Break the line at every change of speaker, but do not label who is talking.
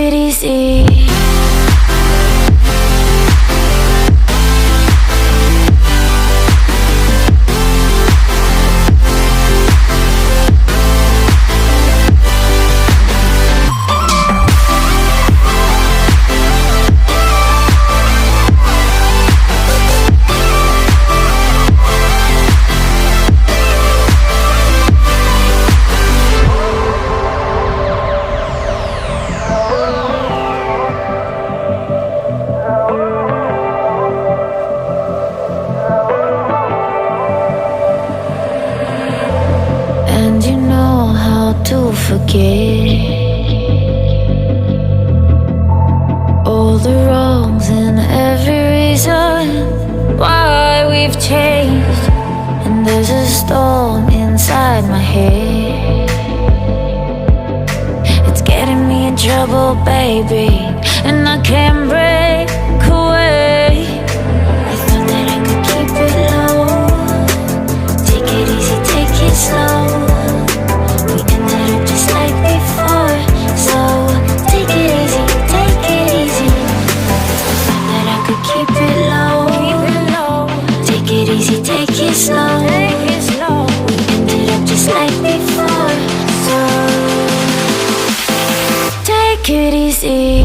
it easy. And you know how to forget all the wrongs and every reason why we've changed. And there's a storm inside my head, it's getting me in trouble, baby, and I can't break away. I thought that I could keep it low, take it easy, take it slow. We ended up just like before, so take it easy, take it easy. I thought that I could keep it low, take it easy, take it slow. We ended up just like before, so take it easy.